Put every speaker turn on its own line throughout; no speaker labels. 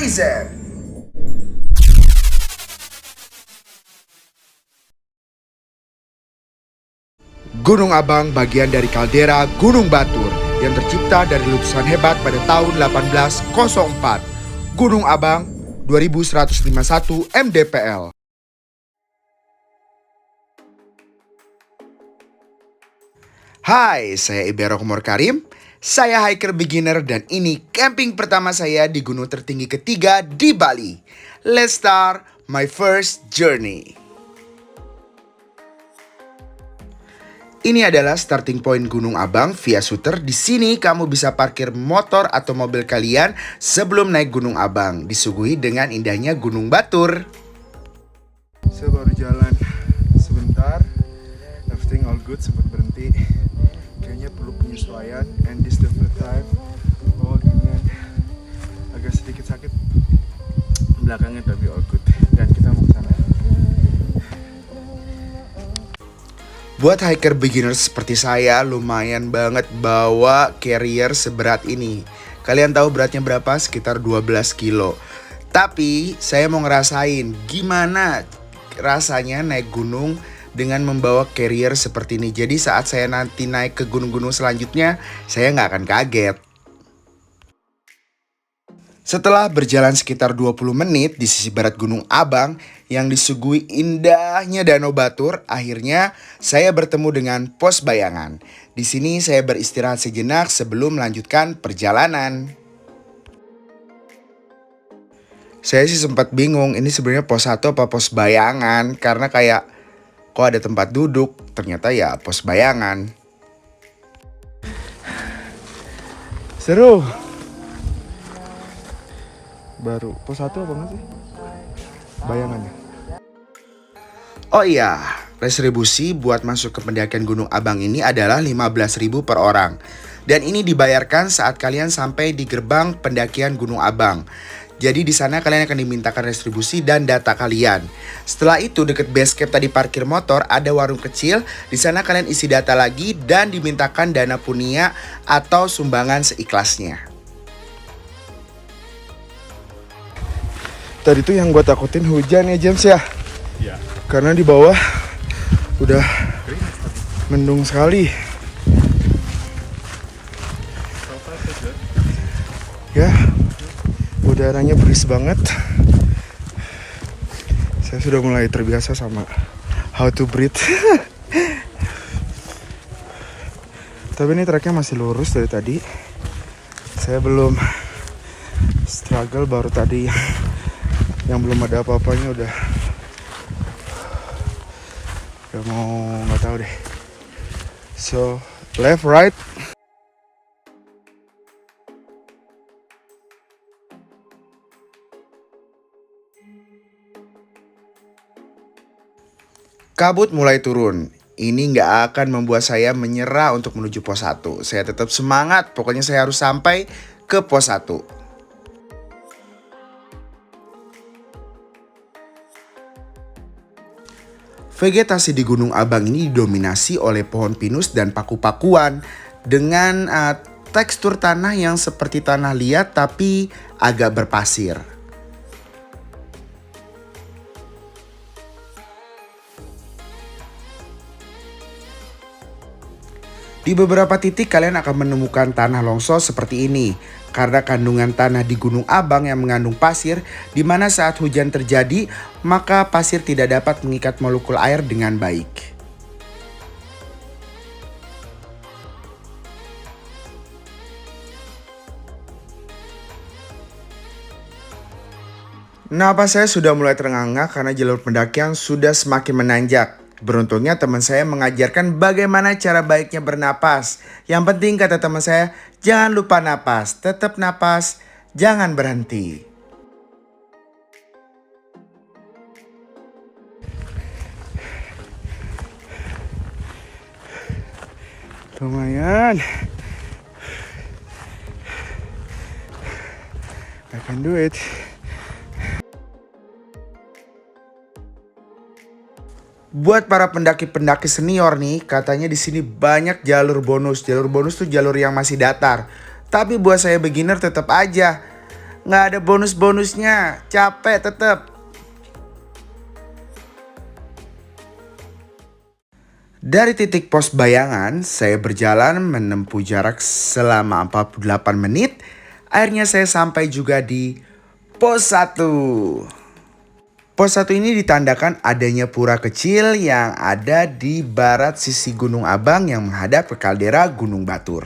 present. Gunung Abang bagian dari kaldera Gunung Batur yang tercipta dari letusan hebat pada tahun 1804. Gunung Abang 2151 mdpl. Hai, saya Ibero Komor Karim. Saya hiker beginner dan ini camping pertama saya di gunung tertinggi ketiga di Bali. Let's start my first journey. Ini adalah starting point Gunung Abang via Suter. Di sini kamu bisa parkir motor atau mobil kalian sebelum naik Gunung Abang, disuguhi dengan indahnya Gunung Batur.
Saya baru jalan sebentar, everything all good, sempat berhenti. Kayaknya perlu penyesuaian, and this the first time. Oh ginian, agak sedikit sakit belakangnya tapi all good. Dan kita mau ke sana.
Buat hiker beginner seperti saya, lumayan banget bawa carrier seberat ini. Kalian tahu beratnya berapa? Sekitar 12 kilo. Tapi saya mau ngerasain gimana rasanya naik gunung dengan membawa carrier seperti ini. Jadi saat saya nanti naik ke gunung-gunung selanjutnya, saya nggak akan kaget. Setelah berjalan sekitar 20 menit di sisi barat Gunung Abang yang disuguhi indahnya Danau Batur, akhirnya saya bertemu dengan pos bayangan. Di sini saya beristirahat sejenak sebelum melanjutkan perjalanan. Saya sih sempat bingung ini sebenarnya pos 1 apa pos bayangan, karena kayak kok ada tempat duduk, ternyata ya pos bayangan.
Seru. Baru pos 1 apa nggak sih? Bayangannya.
Oh iya, retribusi buat masuk ke pendakian Gunung Abang ini adalah 15.000 per orang. Dan ini dibayarkan saat kalian sampai di gerbang pendakian Gunung Abang. Jadi di sana kalian akan dimintakan retribusi dan data kalian. Setelah itu deket base camp tadi parkir motor ada warung kecil. Di sana kalian isi data lagi dan dimintakan dana punia atau sumbangan seikhlasnya.
Tadi tuh yang gue takutin hujan ya James ya.
Iya.
Karena di bawah udah mendung sekali. Ya, udaranya beris banget. Saya sudah mulai terbiasa sama how to breathe. Tapi ini treknya masih lurus dari tadi. Saya belum struggle, baru tadi yang belum ada apa-apanya udah mau nggak tahu deh. So left right.
Kabut mulai turun. Ini nggak akan membuat saya menyerah untuk menuju pos 1. Saya tetap semangat, pokoknya saya harus sampai ke pos 1. Vegetasi di Gunung Abang ini didominasi oleh pohon pinus dan paku-pakuan dengan tekstur tanah yang seperti tanah liat tapi agak berpasir. Di beberapa titik kalian akan menemukan tanah longsor seperti ini karena kandungan tanah di Gunung Abang yang mengandung pasir, di mana saat hujan terjadi maka pasir tidak dapat mengikat molekul air dengan baik. Napas saya sudah mulai terengah-engah karena jalur pendakian sudah semakin menanjak. Beruntungnya teman saya mengajarkan bagaimana cara baiknya bernapas. Yang penting kata teman saya, jangan lupa napas, tetap napas, jangan berhenti.
Lumayan. I can do it.
Buat para pendaki-pendaki senior nih, katanya di sini banyak jalur bonus. Jalur bonus tuh jalur yang masih datar. Tapi buat saya beginner tetap aja Nggak ada bonus-bonusnya, capek tetep. Dari titik pos bayangan, saya berjalan menempuh jarak selama 48 menit. Akhirnya saya sampai juga di pos 1. Pos 1 ini ditandakan adanya pura kecil yang ada di barat sisi Gunung Abang yang menghadap ke kaldera Gunung Batur.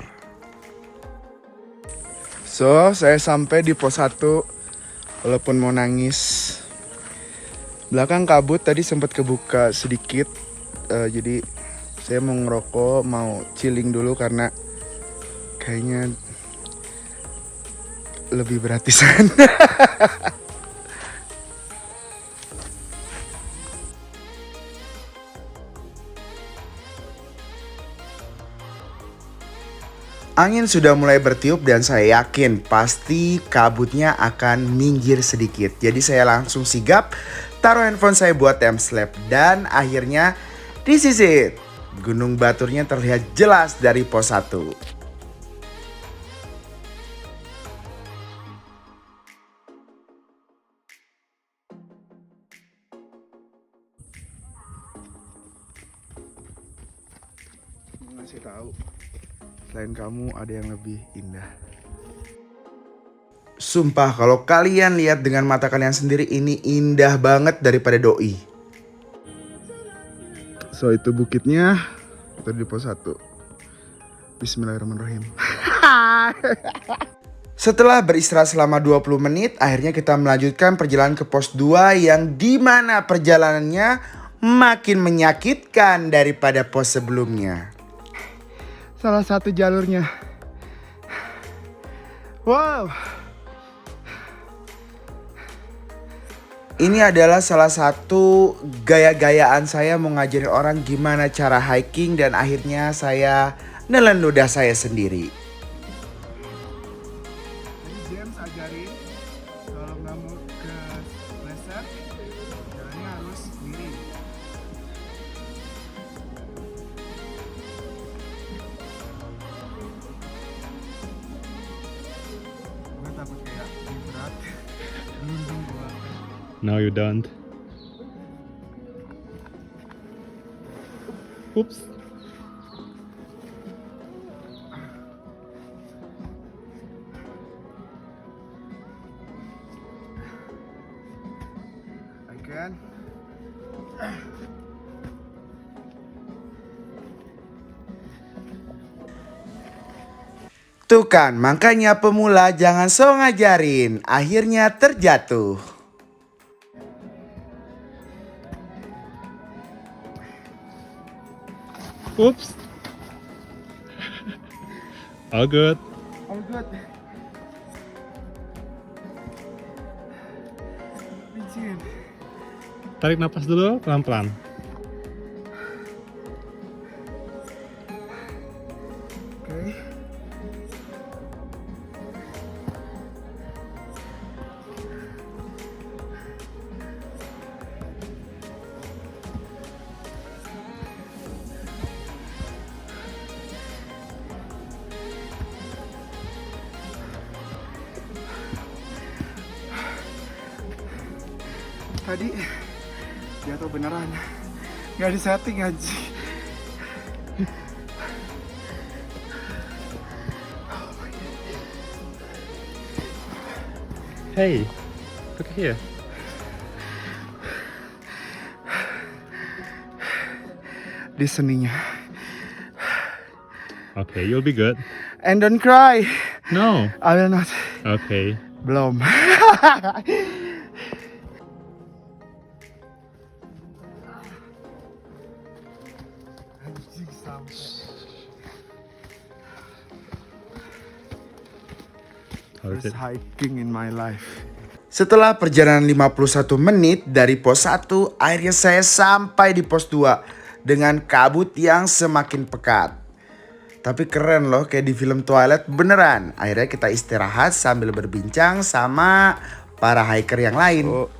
So, saya sampai di pos 1 walaupun mau nangis. Belakang kabut tadi sempat kebuka sedikit. Jadi saya mau ngerokok, mau chilling dulu karena kayaknya lebih berat di sana.
Angin sudah mulai bertiup dan saya yakin pasti kabutnya akan minggir sedikit. Jadi saya langsung sigap, taruh handphone saya buat time lapse dan akhirnya this is it. Gunung Baturnya terlihat jelas dari pos 1.
Ngasih tahu, selain kamu ada yang lebih indah.
Sumpah kalau kalian lihat dengan mata kalian sendiri ini indah banget daripada doi.
So itu bukitnya, kita di pos 1. Bismillahirrahmanirrahim.
Setelah beristirahat selama 20 menit, akhirnya kita melanjutkan perjalanan ke pos 2 yang dimana perjalanannya makin menyakitkan daripada pos sebelumnya.
Salah satu jalurnya. Wow.
Ini adalah salah satu gaya-gayaan saya mau ngajarin orang gimana cara hiking dan akhirnya saya nelen ludah saya sendiri.
Jadi James ajarin kalau nggak mau ke leset, jalannya harus miring. Gue takut kayak berat, gelundung gue.
No, you don't. Oops.
I can.
Tuh kan, makanya pemula jangan so ngajarin, akhirnya terjatuh.
Oops. All good.
All good. Licin.
Tarik napas dulu pelan-pelan.
Oke. Tadi jatuh beneran, nggak disetting aja.
Hey, look here.
Di seninya.
Okay, you'll be good.
And don't cry.
No.
I will not.
Okay.
Belum. Anjing sampai.
How is
First
it?
hiking in my life.
Setelah perjalanan 51 menit dari pos 1, akhirnya saya sampai di pos 2 dengan kabut yang semakin pekat. Tapi keren loh, kayak di film Twilight beneran. Akhirnya kita istirahat sambil berbincang sama para hiker yang lain.
Oh,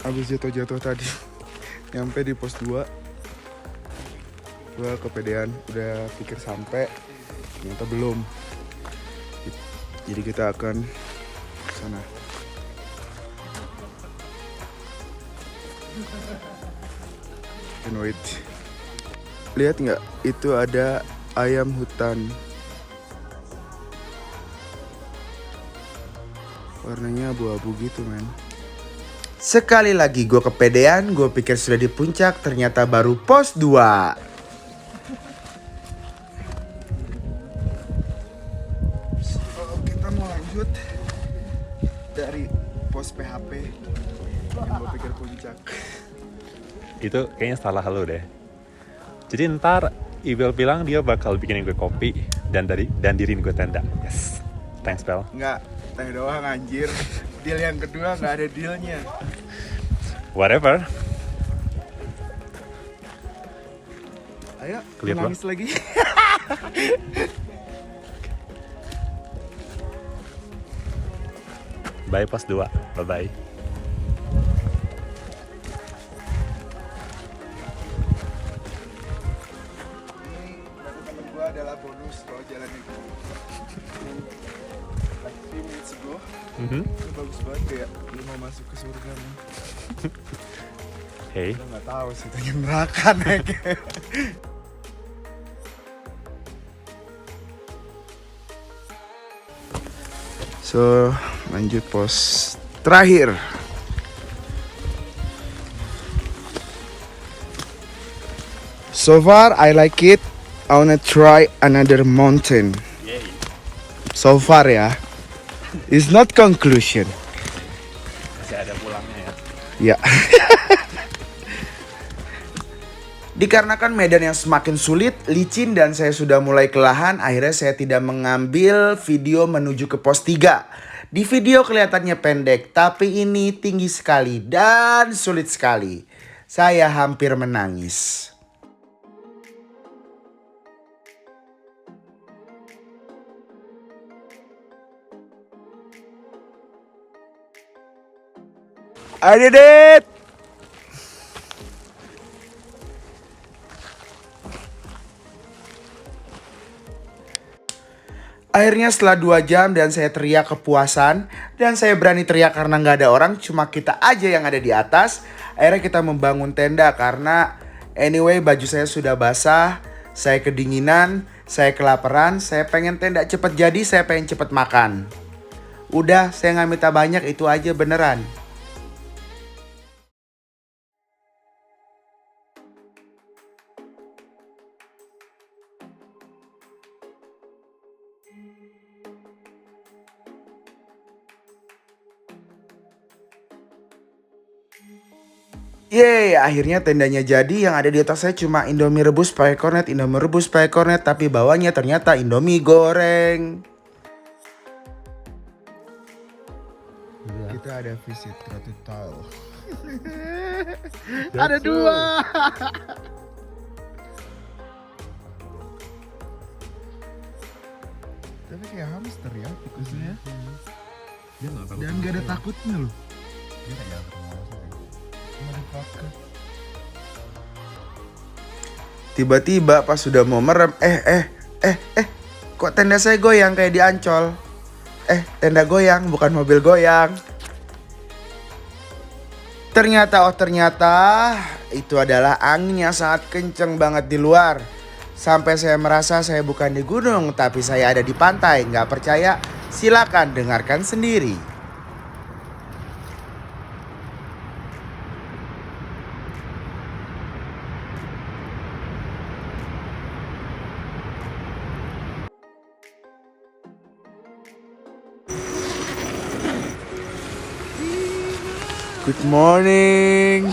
abis jatuh-jatuh tadi, nyampe di pos 2. Gue kepedean, udah pikir sampai, ternyata belum. Jadi kita akan ke sana. Can wait. Lihat nggak? Itu ada ayam hutan. Warnanya abu-abu gitu, men.
Sekali lagi gue kepedean, gue pikir sudah di puncak, ternyata baru pos 2.
Kita mau lanjut dari pos PHP yang gue pikir puncak.
Itu kayaknya salah lu deh. Jadi ntar Ibel bilang dia bakal bikinin gue kopi dan diriin gue tenda. Yes. Thanks, Bel.
Nggak, teh doang anjir. Deal yang kedua nggak ada dealnya.
Whatever.
Ayo,
Lihat, Bang.
nangis lagi.
Bye pos 2. Bye-bye.
Ini dari temen gue adalah bonus kalau jalan itu. Like 3 minutes ago. Itu bagus banget, kayak lu mau masuk ke surga, man.
Hey.
Lu nggak tahu sih itu neraka nek. So, lanjut pos terakhir. So far I like it. I wanna try another mountain. So far ya. It's not conclusion.
Masih ada pulangnya ya.
Ya.
Dikarenakan medan yang semakin sulit, licin dan saya sudah mulai kelelahan, akhirnya saya tidak mengambil video menuju ke pos 3. Di video kelihatannya pendek, tapi ini tinggi sekali dan sulit sekali. Saya hampir menangis.
I did it.
Akhirnya setelah 2 jam dan saya teriak kepuasan. Dan saya berani teriak karena nggak ada orang, cuma kita aja yang ada di atas. Akhirnya kita membangun tenda karena anyway baju saya sudah basah. Saya kedinginan, saya kelaparan, saya pengen tenda cepet jadi, saya pengen cepet makan. Udah, saya nggak minta banyak, itu aja beneran. Yeay, akhirnya tendanya jadi. Yang ada di atas saya cuma Indomie rebus pakai kornet, tapi bawahnya ternyata Indomie goreng.
Kita ada visit Rotutal.
Ada 2.
Tapi kayak hamster ya tikusnya.
Dia nggak takut.
Dan gak ada takutnya loh.
Dia kayak
Motherfucker.
Tiba-tiba pas sudah mau merem, kok tenda saya goyang kayak di Ancol. Tenda goyang, bukan mobil goyang. Ternyata itu adalah angin yang sangat kenceng banget di luar. Sampai saya merasa saya bukan di gunung, tapi saya ada di pantai. Nggak percaya? Silakan dengarkan sendiri.
Good morning.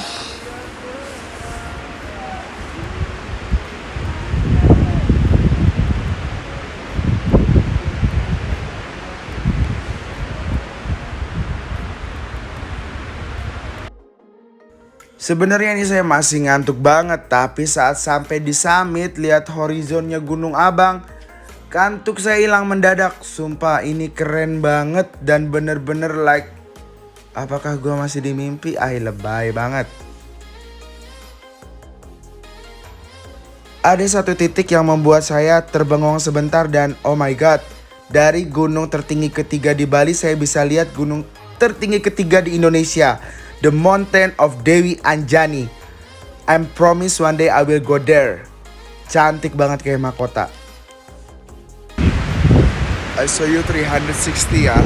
Sebenarnya ini saya masih ngantuk banget, tapi saat sampai di summit lihat horizonnya Gunung Abang, kantuk saya hilang mendadak. Sumpah ini keren banget dan bener-bener like, apakah gue masih di mimpi? Lebay banget. Ada satu titik yang membuat saya terbengong sebentar dan oh my god, dari gunung tertinggi ketiga di Bali saya bisa lihat gunung tertinggi ketiga di Indonesia. the mountain of Dewi Anjani. I promise one day I will go there. Cantik banget kayak mahkota.
I saw you 360 ya.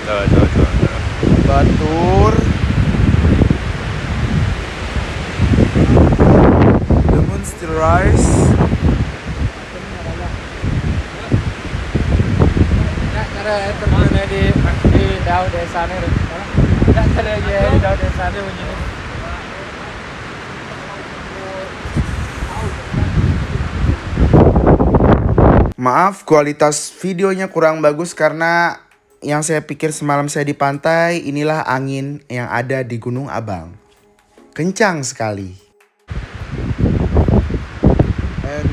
Coba.
Batur. The moon still rise.
Cara terjun di daun desa nih, nggak cara di daun desa nih begini.
Maaf kualitas videonya kurang bagus karena yang saya pikir semalam saya di pantai, inilah angin yang ada di Gunung Abang. Kencang sekali.
And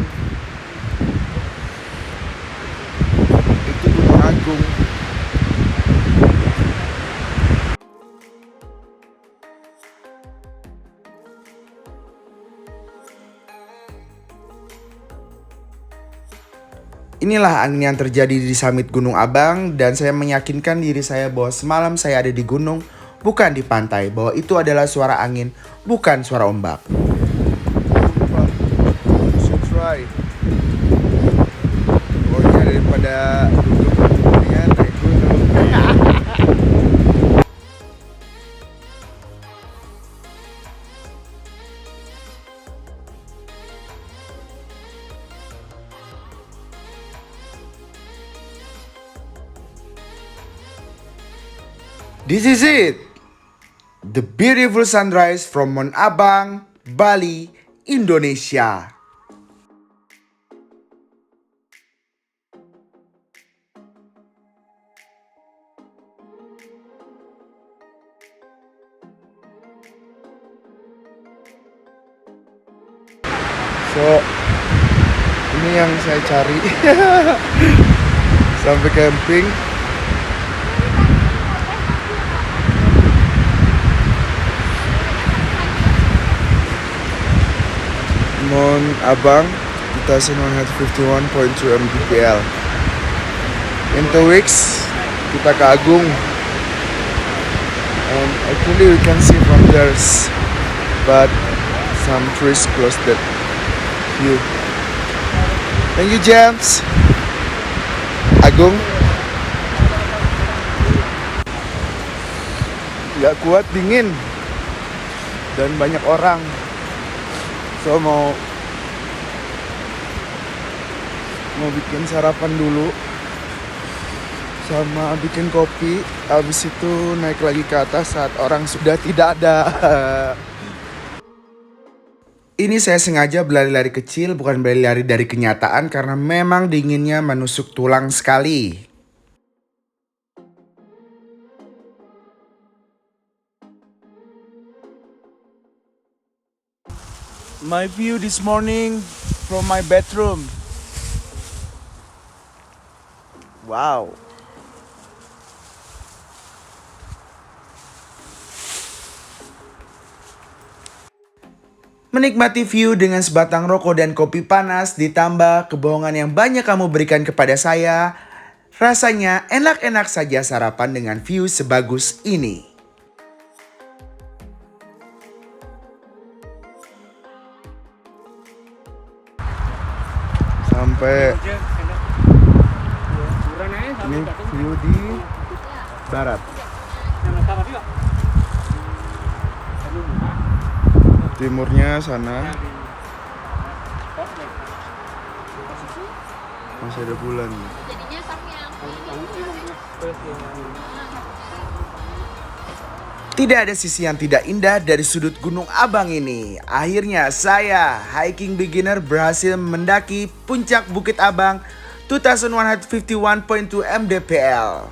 itu Gunung Agung.
Inilah angin yang terjadi di summit Gunung Abang dan saya meyakinkan diri saya bahwa semalam saya ada di gunung, bukan di pantai, bahwa itu adalah suara angin, bukan suara ombak.
Sumpah, you should try. Pokoknya daripada duduk kemudian naik gunung.
This is it! The beautiful sunrise from Mount Abang, Bali, Indonesia.
So, ini yang saya cari. Sampai camping. Mount Abang 2151.2 mdpl. In 2 weeks kita ke Agung, and actually we can see from there, but some trees close that view. Thank you James. Agung nggak kuat dingin dan banyak orang. So mau bikin sarapan dulu sama bikin kopi, habis itu naik lagi ke atas saat orang sudah tidak ada.
Ini saya sengaja berlari-lari kecil, bukan berlari dari kenyataan karena memang dinginnya menusuk tulang sekali.
My view this morning from my bedroom. Wow.
Menikmati view dengan sebatang rokok dan kopi panas ditambah kebohongan yang banyak kamu berikan kepada saya, rasanya enak-enak saja sarapan dengan view sebagus ini.
Sampai ini view di barat. Timurnya sana masih ada bulan.
Jadinya samyang.
Tidak ada sisi yang tidak indah dari sudut Gunung Abang ini. Akhirnya saya, hiking beginner, berhasil mendaki puncak Bukit Abang 2151.2 mdpl.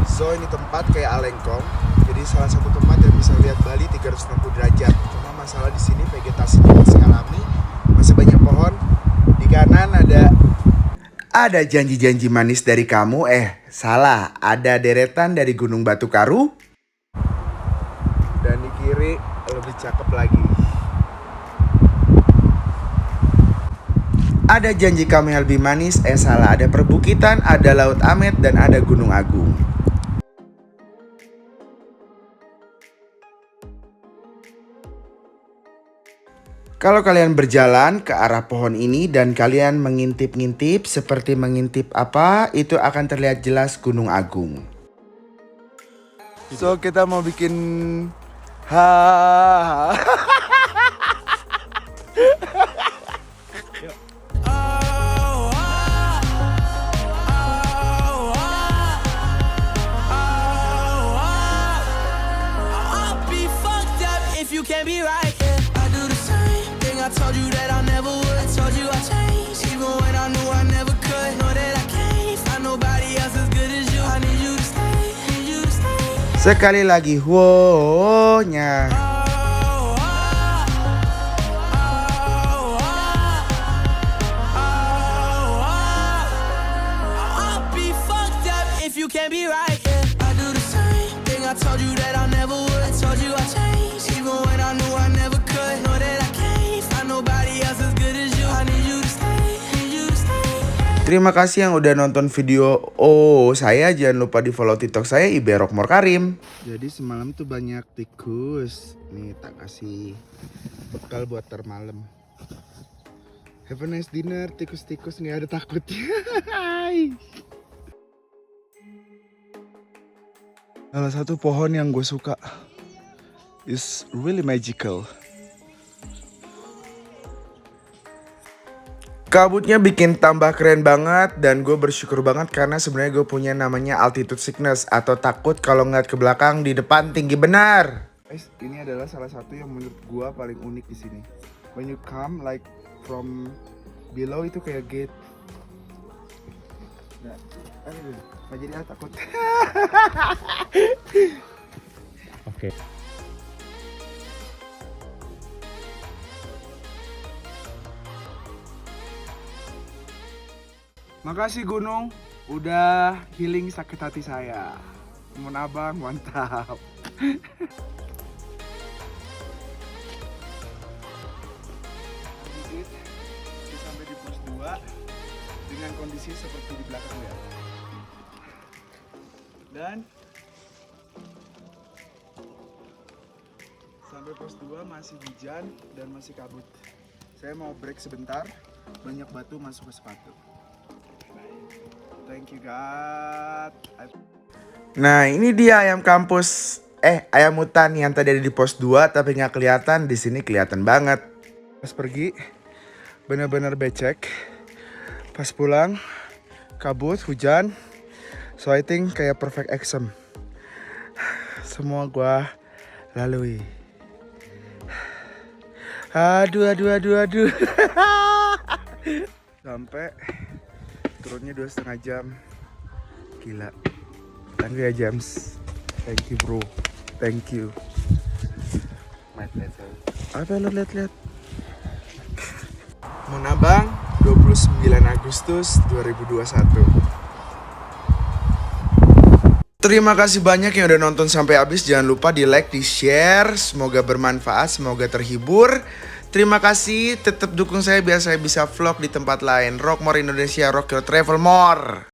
So ini tempat kayak Alengkong. Jadi salah satu tempat yang bisa lihat Bali 360 derajat. Cuma masalah di sini vegetasinya masih alami, masih banyak pohon. Di kanan
Ada janji-janji manis dari kamu, salah. Ada deretan dari Gunung Batu Karu.
dan di kiri lebih cakep lagi.
Ada janji kamu yang lebih manis, salah. Ada perbukitan, ada Laut Amet, dan ada Gunung Agung. Kalau kalian berjalan ke arah pohon ini dan kalian mengintip-ngintip seperti mengintip apa, itu akan terlihat jelas Gunung Agung.
So kita mau bikin ha.
You can't be right, yeah. I do the same thing. I told you that I never would. Told you I changed, even when I knew I never could. Know that I can't find nobody else as good as you. I need you to stay, need you to stay.
Sekali lagi, wow-nya.
I'll be fucked up if you can't be right, yeah. I do the same thing. I told you that I never would. Told you I changed, even when I knew I never could. Know that I can't find nobody else as good as you. I need you to stay, need you to stay.
Terima kasih yang udah nonton video saya. Jangan lupa di follow TikTok saya Rockmore Karim.
Jadi semalam tuh banyak tikus. Nih tak kasih bekal buat ntar malam. Have a nice dinner, tikus-tikus nggak ada takutnya. Salah satu pohon yang gue suka is really magical.
Kabutnya bikin tambah keren banget dan gue bersyukur banget karena sebenarnya gue punya namanya altitude sickness atau takut kalau ngeliat ke belakang di depan tinggi benar.
Guys, ini adalah salah satu yang menurut gue paling unik di sini. When you come like from below itu kayak gate. Nah, aduh, nggak jadi takut.
Oke.
Makasih gunung, udah healing sakit hati saya. Mun abang, mantap. Kita sampai di pos 2 dengan kondisi seperti di belakang ya. Dan sampai pos 2 masih hujan dan masih kabut. Saya mau break sebentar, banyak batu masuk ke sepatu. Thank you God.
Nah ini dia ayam kampus, ayam hutan yang tadi ada di pos 2 tapi nggak kelihatan, di sini kelihatan banget.
Pas pergi benar-benar becek. Pas pulang kabut, hujan. So I think kayak perfect exam. Semua gua lalui. Aduh. Sampai turunnya 2,5 jam. Gila. Thank you ya James. Thank you bro. Thank you. Apa lo lihat-lihat? Monabang 29 Agustus 2021.
Terima kasih banyak yang udah nonton sampai habis. Jangan lupa di like, di share. Semoga bermanfaat, semoga terhibur. Terima kasih, tetap dukung saya biar saya bisa vlog di tempat lain. Rockmore Indonesia, rock your travel more.